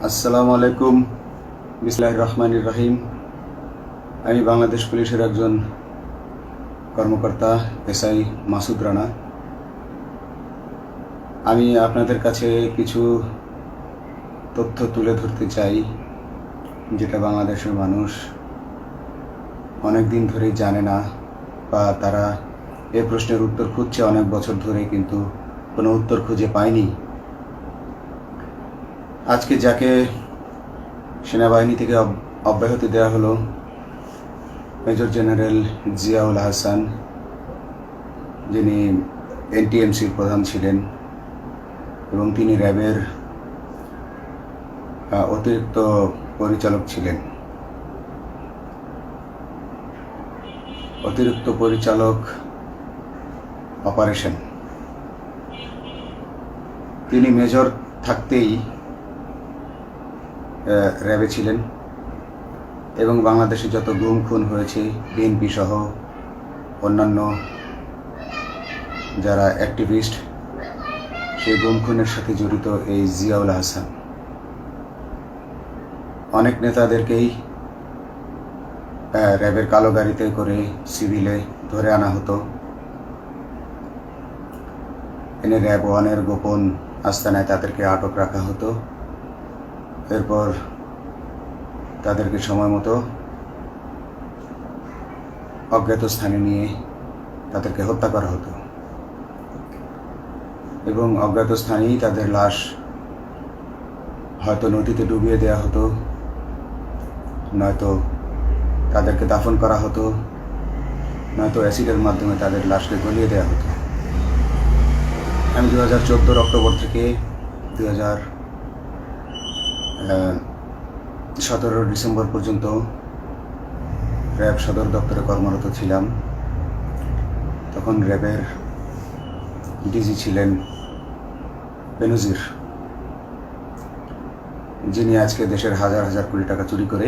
আসসালামু আলাইকুম। বিসমিল্লাহির রহমানির রহিম। আমি বাংলাদেশ পুলিশের একজন কর্মকর্তা এসআই মাসুদ রানা। আমি আপনাদের কাছে কিছু তথ্য তুলে ধরতে চাই, যেটা বাংলাদেশের মানুষ অনেক দিন ধরেই জানে না, বা তারা এই প্রশ্নের উত্তর খুঁজছে অনেক বছর ধরে, কিন্তু কোনো উত্তর খুঁজে পায়নি। আজকে যাকে সেনাবাহিনী থেকে অব্যাহতি দেওয়া হলো, মেজর জেনারেল জিয়াউল হাসান, যিনি এনটিএমসির প্রধান ছিলেন এবং তিনি র্যাবের অতিরিক্ত পরিচালক ছিলেন। অতিরিক্ত পরিচালক অপারেশন। তিনি মেজর থাকতেই র্যাবে ছিলেন এবং বাংলাদেশে যত গুম খুন হয়েছে, বিএনপি সহ অন্যান্য যারা অ্যাক্টিভিস্ট, সেই গুম খুনের সাথে জড়িত এই জিয়াউল হাসান। অনেক নেতাদেরকেই র্যাবের কালো গাড়িতে করে সিভিলে ধরে আনা হতো, এনে র্যাব ওয়ানের গোপন আস্তানায় তাদেরকে আটক রাখা হতো। এরপর তাদেরকে সময় মতো অজ্ঞাত স্থানে নিয়ে তাদেরকে হত্যা করা হতো এবং অজ্ঞাত স্থানেই তাদের লাশ হয়তো নদীতে ডুবিয়ে দেওয়া হতো, নয়তো তাদেরকে দাফন করা হতো, নয়তো অ্যাসিডের মাধ্যমে তাদের লাশকে গলিয়ে দেওয়া হতো। আমি 2014 অক্টোবর থেকে 2017 ডিসেম্বর পর্যন্ত র্যাব সদর দপ্তরে কর্মরত ছিলাম। তখন র্যাবের ডিজি ছিলেন বেনজির, যিনি আজকে দেশের হাজার হাজার কোটি টাকা চুরি করে,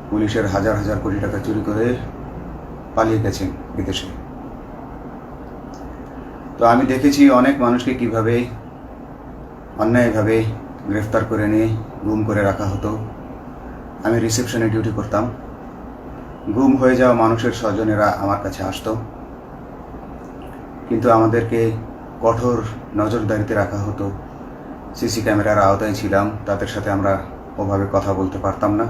পুলিশের হাজার হাজার কোটি টাকা চুরি করে পালিয়ে গেছেন বিদেশে। তো আমি দেখেছি অনেক মানুষকে কিভাবে অন্যায়ভাবে গ্রেফতার করে নিয়ে গুম করে রাখা হতো। আমি রিসেপশনে ডিউটি করতাম। গুম হয়ে যাওয়া মানুষের স্বজনেরা আমার কাছে আসতো, কিন্তু আমাদেরকে কঠোর নজরদারিতে রাখা হতো। সিসি ক্যামেরার আওতায় ছিলাম, তাদের সাথে আমরা ওভাবে কথা বলতে পারতাম না।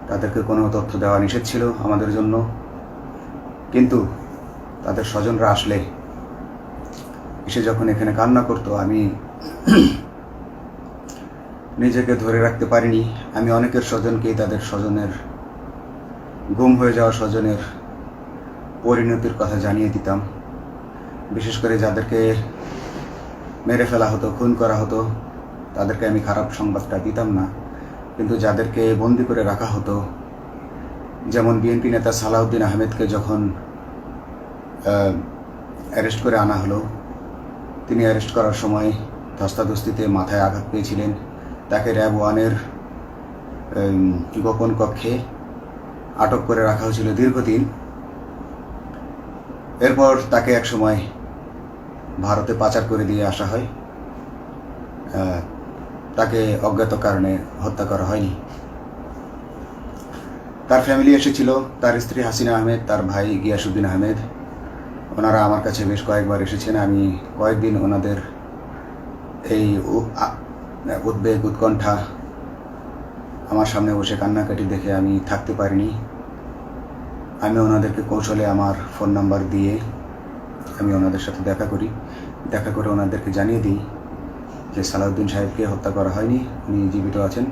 তাদেরকে কোনো তথ্য দেওয়া নিষেধ ছিল আমাদের জন্য। কিন্তু তাদের স্বজনরা আসলে এসে যখন এখানে কান্না করতো, আমি নিজেকে ধরে রাখতে পারিনি। আমি অনেকের স্বজনকেই তাদের স্বজনের, গুম হয়ে যাওয়া স্বজনের পরিণতির কথা জানিয়ে দিতাম। বিশেষ করে যাদেরকে মেরে ফেলা হতো, খুন করা হতো, তাদেরকে আমি খারাপ সংবাদটা দিতাম না। কিন্তু যাদেরকে বন্দি করে রাখা হতো, যেমন বিএনপি নেতা সালাউদ্দিন আহমেদকে যখন অ্যারেস্ট করে আনা হলো, তিনি অ্যারেস্ট করার সময় ধস্তাধস্তিতে মাথায় আঘাত পেয়েছিলেন। তাকে র্যাব ওয়ানের গোপন কক্ষে আটক করে রাখা হয়েছিল দীর্ঘদিন। এরপর তাকে এক সময় ভারতে পাচার করে দিয়ে আসা হয়। তাকে অজ্ঞাত কারণে হত্যা করা হয়নি। তার ফ্যামিলি এসেছিল, তার স্ত্রী হাসিনা আহমেদ, তার ভাই গিয়াসউদ্দিন আহমেদ। ওনারা আমার কাছে বেশ কয়েকবার এসেছেন। আমি কয়েকদিন ওনাদের এই উদ্বেগ, উৎকণ্ঠা আমার সামনে বসে কান্নাকাটি দেখে আমি থাকতে পারিনি। আমি ওনাদেরকে কৌশলে আমার ফোন নাম্বার দিয়ে আমি ওনাদের সাথে দেখা করি। দেখা করে ওনাদেরকে জানিয়ে দিই যে সালাউদ্দিন সাহেবকে হত্যা করা হয়নি, উনি জীবিত আছেন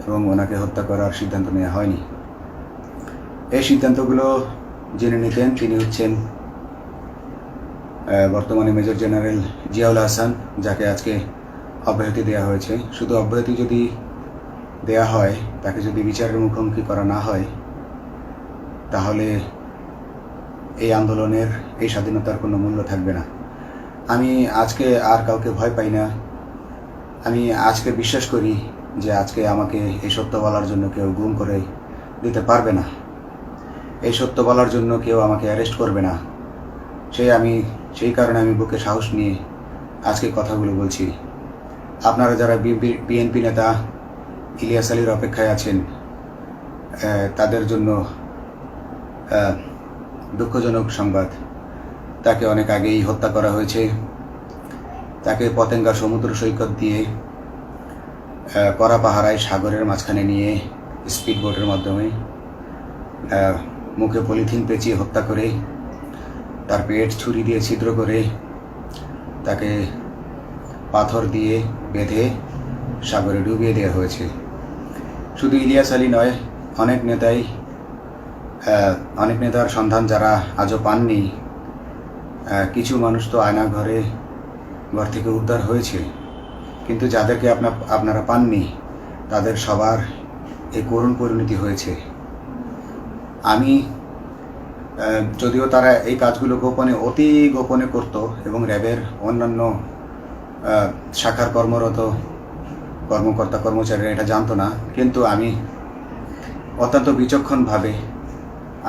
এবং ওনাকে হত্যা করার সিদ্ধান্ত নেওয়া হয়নি। এই সিদ্ধান্তগুলো জেনে নিতেন তিনি হচ্ছেন বর্তমানে মেজর জেনারেল জিয়াউল হাসান, যাকে আজকে অব্যাহতি দেওয়া হয়েছে। শুধু অব্যাহতি যদি দেয়া হয়, তাকে যদি বিচারের মুখোমুখি করা না হয়, তাহলে এই আন্দোলনের, এই স্বাধীনতার কোনো মূল্য থাকবে না। আমি আজকে আর কাউকে ভয় পাই না। আমি আজকে বিশ্বাস করি যে আজকে আমাকে এই সত্য বলার জন্য কেউ গুম করে দিতে পারবে না, এই সত্য বলার জন্য কেউ আমাকে অ্যারেস্ট করবে না। সেই কারণে আমি বুকে সাহস নিয়ে আজকে কথাগুলো বলছি। আপনারা যারা বিএনপি নেতা ইলিয়াস আলীর অপেক্ষায় আছেন, তাদের জন্য দুঃখজনক সংবাদ। তাকে অনেক আগেই হত্যা করা হয়েছে। তাকে পতেঙ্গা সমুদ্র সৈকত দিয়ে কড়া পাহারায় সাগরের মাঝখানে নিয়ে স্পিড বোটের মাধ্যমে মুখে পলিথিন পেঁচিয়ে হত্যা করে, তার পেট ছুরি দিয়ে ছিদ্র করে, তাকে পাথর দিয়ে বেঁধে সাগরে ডুবিয়ে দেওয়া হয়েছে। শুধু ইলিয়াস আলী নয়, অনেক নেতার সন্ধান যারা আজও পাননি। কিছু মানুষ তো ঘর থেকে উদ্ধার হয়েছে, কিন্তু যাদেরকে আপনারা পাননি তাদের সবার এই করুণ পরিণতি হয়েছে। আমি যদিও তারা এই কাজগুলো অতি গোপনে করত এবং র্যাবের অন্যান্য শাখার কর্মরত কর্মকর্তা কর্মচারীরা এটা জানতো না, কিন্তু আমি অত্যন্ত বিচক্ষণভাবে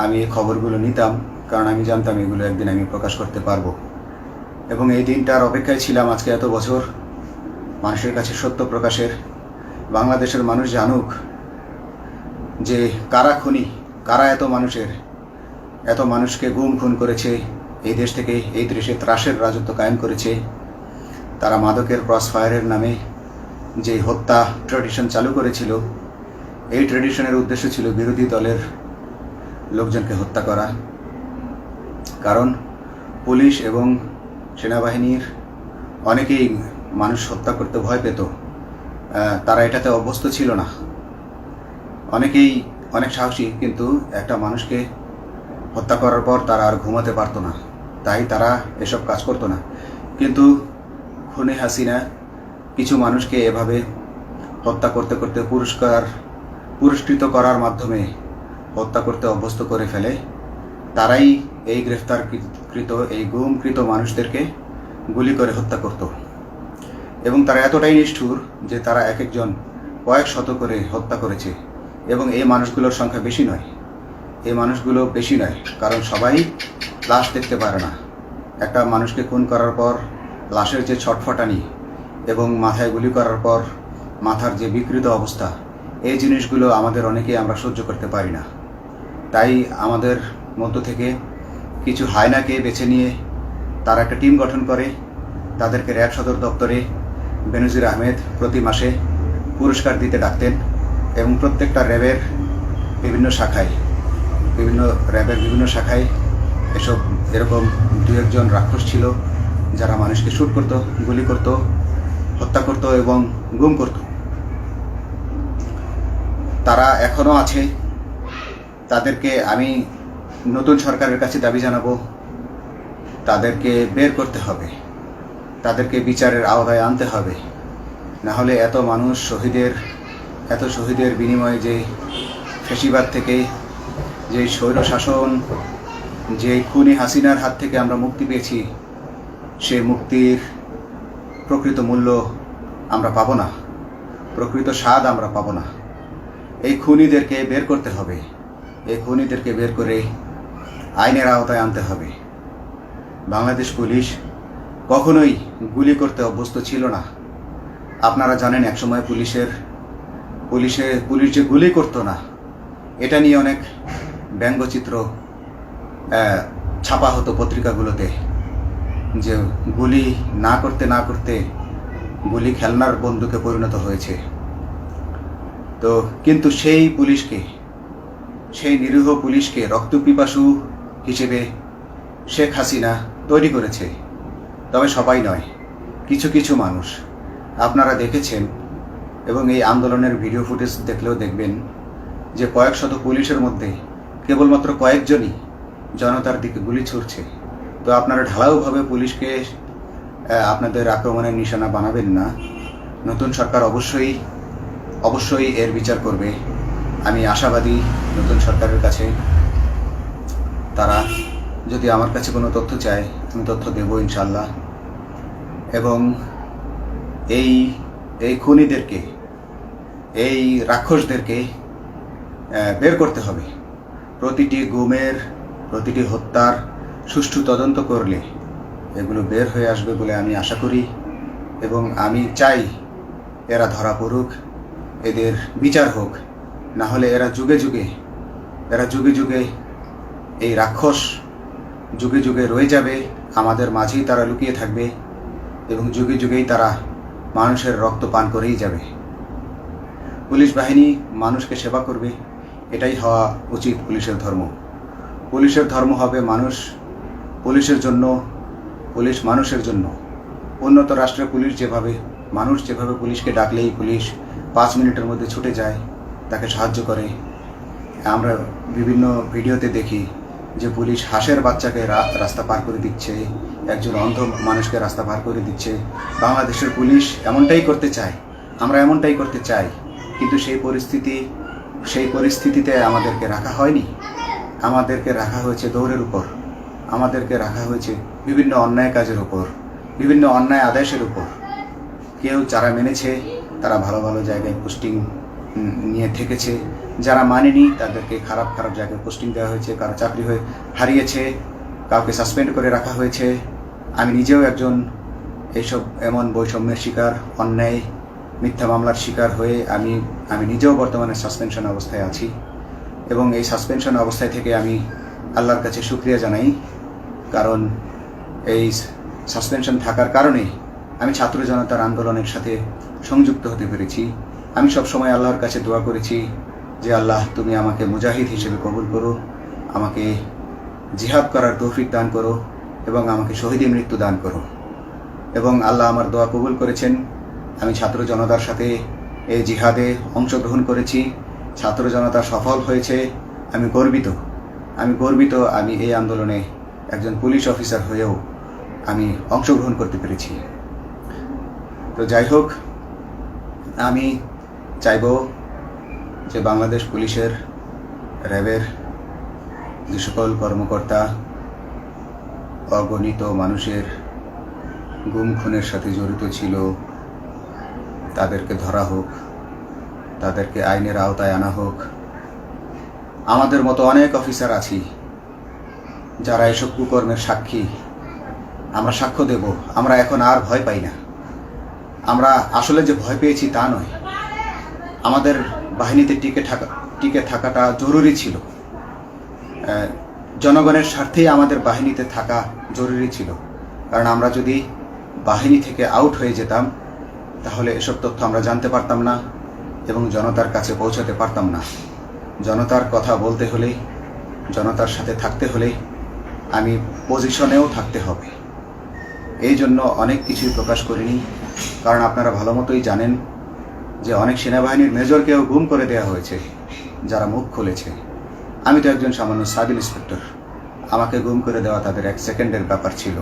আমি এই খবরগুলো নিতাম, কারণ আমি জানতাম এগুলো একদিন আমি প্রকাশ করতে পারবো। এবং এই দিনটার অপেক্ষায় ছিলাম আজকে এত বছর, মানুষের কাছে সত্য প্রকাশের। বাংলাদেশের মানুষ জানুক যে কারা খুনি, কারা এত মানুষকে গুম খুন করেছে, এই দেশ থেকে এই দেশে ত্রাসের রাজত্ব কায়েম করেছে। তারা মাদকের ক্রস ফায়ারের নামে যে হত্যা ট্র্যাডিশন চালু করেছিল, এই ট্র্যাডিশনের উদ্দেশ্য ছিল বিরোধী দলের লোকজনকে হত্যা করা। কারণ পুলিশ এবং সেনাবাহিনীর অনেকেই মানুষ হত্যা করতে ভয় পেত, তারা এটাতে অভ্যস্ত ছিল না। অনেকেই অনেক সাহসী, কিন্তু একটা মানুষকে হত্যা করার পর তারা আর ঘুমাতে পারতো না, তাই তারা এসব কাজ করতো না। কিন্তু খুনে হাসিনা কিছু মানুষকে এভাবে হত্যা করতে করতে পুরস্কৃত করার মাধ্যমে হত্যা করতে অভ্যস্ত করে ফেলে। তারাই এই গ্রেফতারকৃত এই গুমকৃত মানুষদেরকে গুলি করে হত্যা করত। এবং তারা এতটাই নিষ্ঠুর যে তারা এক একজন কয়েক শত করে হত্যা করেছে। এবং এই মানুষগুলোর সংখ্যা বেশি নয়, কারণ সবাই লাশ দেখতে পারে না। একটা মানুষকে খুন করার পর লাশের যে ছটফটানি এবং মাথায় গুলি করার পর মাথার যে বিকৃত অবস্থা, এই জিনিসগুলো আমাদের অনেকেই আমরা সহ্য করতে পারি না। তাই আমাদের মধ্য থেকে কিছু হায়নাকে বেছে নিয়ে তারা একটা টিম গঠন করে। তাদেরকে র্যাব সদর দপ্তরে বেনজির আহমেদ প্রতি মাসে পুরস্কার দিতে ডাকতেন এবং প্রত্যেকটা র্যাবের বিভিন্ন শাখায় এরকম দু একজন রাক্ষস ছিল যারা মানুষকে শ্যুট করত, গুলি করত, হত্যা করত এবং গুম করত। তারা এখনও আছে। তাদেরকে আমি নতুন সরকারের কাছে দাবি জানাবো, তাদেরকে বের করতে হবে, তাদেরকে বিচারের আওতায় আনতে হবে। না হলে এত শহীদের বিনিময়ে যে ফ্যাসিবাদ থেকে, যে স্বৈরশাসন, যে খুনি হাসিনার হাত থেকে আমরা মুক্তি পেয়েছি, সে মুক্তির প্রকৃত মূল্য আমরা পাবো না, প্রকৃত স্বাদ আমরা পাবো না। এই খুনিদেরকে বের করতে হবে, এই খুনিদেরকে বের করে আইনের আওতায় আনতে হবে। বাংলাদেশ পুলিশ কখনোই গুলি করতে অভ্যস্ত ছিল না। আপনারা জানেন একসময় পুলিশ যে গুলি করতো না, এটা নিয়ে অনেক ব্যঙ্গচিত্র ছাপা হতো পত্রিকাগুলোতে, যে গুলি না করতে গুলি খেলনার বন্দুকে পরিণত হয়েছে। তো কিন্তু সেই নিরীহ পুলিশকে রক্তপিপাসু হিসেবে শেখ হাসিনা তৈরি করেছে। তবে সবাই নয়, কিছু মানুষ। আপনারা দেখেছেন এবং এই আন্দোলনের ভিডিও ফুটেজ দেখলেও দেখবেন যে কয়েক শত পুলিশের মধ্যে কেবলমাত্র কয়েকজনই জনতার দিকে গুলি ছুড়ছে। তো আপনারা ঢালাওভাবে পুলিশকে আপনাদের আক্রমণের নিশানা বানাবেন না। নতুন সরকার অবশ্যই এর বিচার করবে। আমি আশাবাদী নতুন সরকারের কাছে তারা যদি আমার কাছে কোনো তথ্য চায়, আমি তথ্য দেব ইনশাল্লাহ। এবং এই খুনিদেরকে, এই রাক্ষসদেরকে বের করতে হবে। প্রতিটি গুমের, প্রতিটি হত্যার সুষ্ঠু তদন্ত করলে এগুলো বের হয়ে আসবে বলে আমি আশা করি। এবং আমি চাই এরা ধরা পড়ুক, এদের বিচার হোক, না হলে এরা যুগে যুগে এই রাক্ষস যুগে যুগে রয়ে যাবে, আমাদের মাঝেই তারা লুকিয়ে থাকবে এবং যুগে যুগেই তারা মানুষের রক্ত পান করেই যাবে। পুলিশ বাহিনী মানুষকে সেবা করবে, এটাই হওয়া উচিত পুলিশের ধর্ম। পুলিশের ধর্ম হবে মানুষ পুলিশের জন্য, পুলিশ মানুষের জন্য। উন্নত রাষ্ট্রের পুলিশ মানুষ যেভাবে পুলিশকে ডাকলেই পুলিশ 5 মিনিটের মধ্যে ছুটে যায়, তাকে সাহায্য করে। আমরা বিভিন্ন ভিডিওতে দেখি যে পুলিশ হাঁসের বাচ্চাকে রাস্তা পার করে দিচ্ছে, একজন অন্ধ মানুষকে রাস্তা পার করে দিচ্ছে। বাংলাদেশের পুলিশ এমনটাই করতে চায়, আমরা এমনটাই করতে চাই, কিন্তু সেই পরিস্থিতিতে আমাদেরকে রাখা হয়নি। আমাদেরকে রাখা হয়েছে দৌড়ের উপর, আমাদেরকে রাখা হয়েছে বিভিন্ন অন্যায় কাজের উপর, বিভিন্ন অন্যায় আদেশের উপর। কেউ যারা মেনেছে তারা ভালো ভালো জায়গায় পোস্টিং নিয়ে থেকেছে, যারা মানেনি তাদেরকে খারাপ জায়গায় পোস্টিং দেওয়া হয়েছে, কারো চাকরি হয়ে হারিয়েছে, কাউকে সাসপেন্ড করে রাখা হয়েছে। আমি নিজেও একজন এমন বৈষম্যের শিকার, অন্যায় মিথ্যা মামলার শিকার হয়ে আমি নিজেও বর্তমানে সাসপেনশন অবস্থায় আছি। এবং এই সাসপেনশন অবস্থায় থেকে আমি আল্লাহর কাছে শুকরিয়া জানাই, কারণ এই সাসপেনশন থাকার কারণে আমি ছাত্র জনতার আন্দোলনের সাথে সংযুক্ত হতে পেরেছি। আমি সবসময় আল্লাহর কাছে দোয়া করেছি যে আল্লাহ, তুমি আমাকে মুজাহিদ হিসেবে কবুল করো, আমাকে জিহাদ করার তৌফিক দান করো এবং আমাকে শহীদী মৃত্যু দান করো। এবং আল্লাহ আমার দোয়া কবুল করেছেন। আমি ছাত্র জনতার সাথে এই জিহাদে অংশগ্রহণ করেছি, ছাত্র জনতা সফল হয়েছে। আমি গর্বিত আমি এই আন্দোলনে একজন পুলিশ অফিসার হয়েও আমি অংশগ্রহণ করতে পেরেছি। তো যাই হোক, আমি চাইব যে বাংলাদেশ পুলিশের, র্যাবের যে সকল কর্মকর্তা অগণিত মানুষের গুম খুনের সাথে জড়িত ছিল তাদেরকে ধরা হোক, তাদেরকে আইনের আওতায় আনা হোক। আমাদের মতো অনেক অফিসার আছি যারা এসব কুকর্মের সাক্ষী, আমরা সাক্ষ্য দেব। আমরা এখন আর ভয় পাই না। আমরা আসলে যে ভয় পেয়েছি তা নয়, আমাদের বাহিনীতে টিকে থাকাটা জরুরি ছিল। জনগণের স্বার্থেই আমাদের বাহিনীতে থাকা জরুরি ছিল, কারণ আমরা যদি বাহিনী থেকে আউট হয়ে যেতাম তাহলে এসব তথ্য আমরা জানতে পারতাম না এবং জনতার কাছে পৌঁছাতে পারতাম না। জনতার কথা বলতে হলে, জনতার সাথে থাকতে হলে আমি পজিশনেও থাকতে হবে। এই জন্য অনেক কিছুই প্রকাশ করিনি, কারণ আপনারা ভালো মতোই জানেন যে অনেক সেনাবাহিনীর মেজরকেও গুম করে দেওয়া হয়েছে যারা মুখ খুলেছে। আমি তো একজন সামান্য সাব ইন্সপেক্টর, আমাকে গুম করে দেওয়া তাদের 1 সেকেন্ডের ব্যাপার ছিল।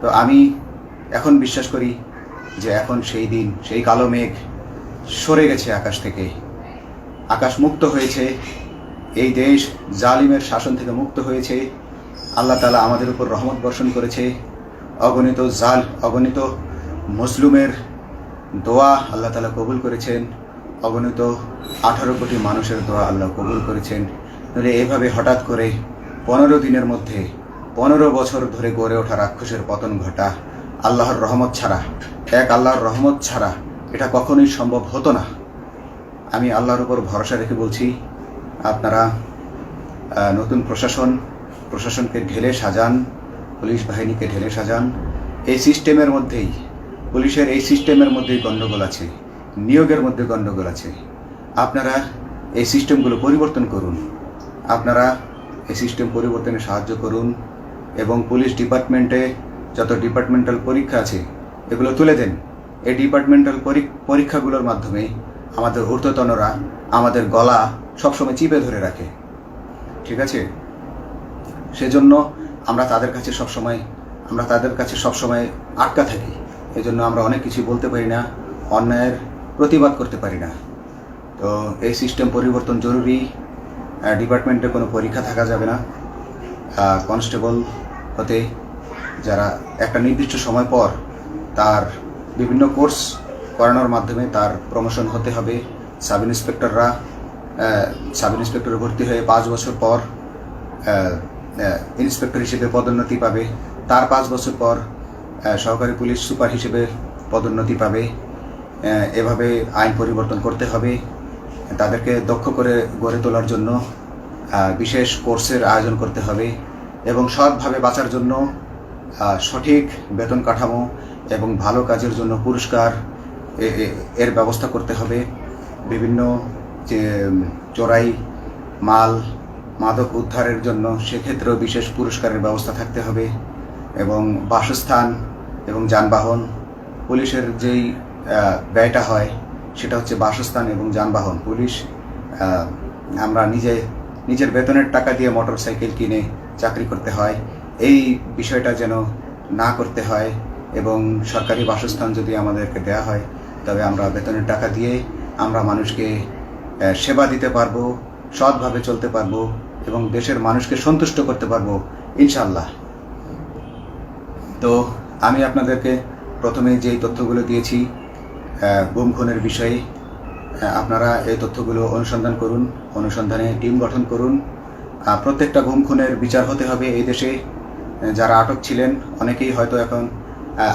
তো আমি এখন বিশ্বাস করি যে এখন সেই দিন, সেই কালো মেঘ সরে গেছে আকাশ থেকে, আকাশ মুক্ত হয়েছে, এই দেশ জালিমের শাসন থেকে মুক্ত হয়েছে। আল্লাহ তাআলা আমাদের উপর রহমত বর্ষণ করেছে। অগণিত মুসলিমের দোয়া আল্লাহ তাআলা কবুল করেছেন, অগণিত 18 কোটি মানুষের দোয়া আল্লাহ কবুল করেছেন। তাহলে এভাবে হঠাৎ করে 15 দিনের মধ্যে 15 বছর ধরে গড়ে ওঠা রাক্ষসের পতন ঘটা আল্লাহর রহমত ছাড়া এটা কখনোই সম্ভব হতো না। আমি আল্লাহর উপর ভরসা রেখে বলছি, আপনারা নতুন প্রশাসনকে ঢেলে সাজান, পুলিশ বাহিনীকে ঢেলে সাজান। এই সিস্টেমের মধ্যেই, পুলিশের এই সিস্টেমের মধ্যেই গণ্ডগোল আছে, নিয়োগের মধ্যে গণ্ডগোল আছে। আপনারা এই সিস্টেমগুলো পরিবর্তন করুন, আপনারা এই সিস্টেম পরিবর্তনে সাহায্য করুন এবং পুলিশ ডিপার্টমেন্টে যত ডিপার্টমেন্টাল পরীক্ষা আছে এগুলো তুলে দেন। এই ডিপার্টমেন্টাল পরীক্ষাগুলোর মাধ্যমে আমাদের ঊর্ধ্বতনরা আমাদের গলা সবসময় চিপে ধরে রাখে, ঠিক আছে? সেজন্য আমরা তাদের কাছে সবসময় আটকা থাকি। এই জন্য আমরা অনেক কিছু বলতে পারি না, অন্যায়ের প্রতিবাদ করতে পারি না। তো এই সিস্টেম পরিবর্তন জরুরি। ডিপার্টমেন্টে কোনো পরীক্ষা থাকা যাবে না। কনস্টেবল হতে যারা একটা নির্দিষ্ট সময় পর তার বিভিন্ন কোর্স করানোর মাধ্যমে তার প্রমোশন হতে হবে। সাব ইন্সপেক্টরে ভর্তি হয়ে 5 বছর পর ইন্সপেক্টর হিসেবে পদোন্নতি পাবে, তার 5 বছর পর সহকারী পুলিশ সুপার হিসেবে পদোন্নতি পাবে এভাবে আইন পরিবর্তন করতে হবে। তাদেরকে দক্ষ করে গড়ে তোলার জন্য বিশেষ কোর্সের আয়োজন করতে হবে এবং সৎভাবে বাঁচার জন্য সঠিক বেতন কাঠামো এবং ভালো কাজের জন্য পুরস্কার এর ব্যবস্থা করতে হবে। বিভিন্ন যে চোরাই মাল মাদক উদ্ধারের জন্য সেক্ষেত্রেও বিশেষ পুরস্কারের ব্যবস্থা থাকতে হবে এবং বাসস্থান এবং যানবাহন, পুলিশের যেই ব্যয়টা হয় সেটা হচ্ছে বাসস্থান এবং যানবাহন। পুলিশ আমরা নিজের বেতনের টাকা দিয়ে মোটর সাইকেল কিনে চাকরি করতে হয়, এই বিষয়টা যেন না করতে হয় এবং সরকারি বাসস্থান যদি আমাদেরকে দেওয়া হয় তবে আমরা বেতনের টাকা দিয়ে আমরা মানুষকে সেবা দিতে পারবো, সৎভাবে চলতে পারবো এবং দেশের মানুষকে সন্তুষ্ট করতে পারবো ইনশাআল্লাহ। তো আমি আপনাদেরকে প্রথমে যেই তথ্যগুলো দিয়েছি গুম খুনের বিষয়ে, আপনারা এই তথ্যগুলো অনুসন্ধান করুন, অনুসন্ধানে টিম গঠন করুন। প্রত্যেকটা গুম খুনের বিচার হতে হবে এই দেশে। যারা আটক ছিলেন অনেকেই হয়তো এখন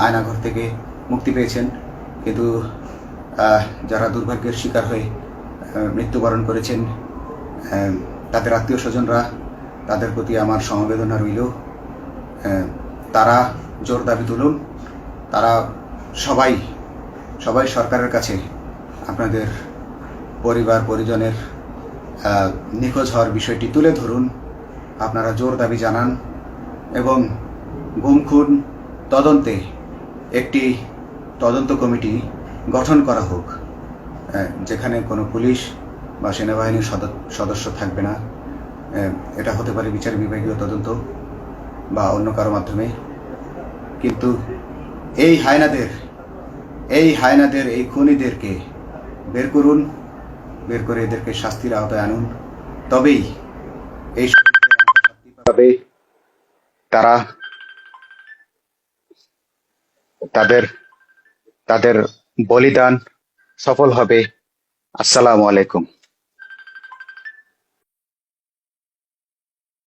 আয়নাঘর থেকে মুক্তি পেয়েছেন, কিন্তু যারা দুর্ভাগ্যের শিকার হয়ে মৃত্যুবরণ করেছেন তাদের আত্মীয় স্বজনরা, তাদের প্রতি আমার সমবেদনা রইল। তারা জোর দাবি তুলুন, তারা সবাই সরকারের কাছে আপনাদের পরিবার পরিজনের নিখোঁজ হওয়ার বিষয়টি তুলে ধরুন, আপনারা জোর দাবি জানান এবং গুম খুন তদন্তে একটি তদন্ত কমিটি গঠন করা হোক, যেখানে কোনো পুলিশ বা সেনাবাহিনীর সদস্য থাকবে না। এটা হতে পারে বিচার বিভাগীয় তদন্ত বা অন্য কারো মাধ্যমে, কিন্তু এই হায়নাদের এই খুনিদেরকে বের করুন, বের করে এদেরকে শাস্তির আওতায় আনুন, তবেই এই পাবে তারা, তাদের বলিদান সফল হবে। আসসালামু আলাইকুম।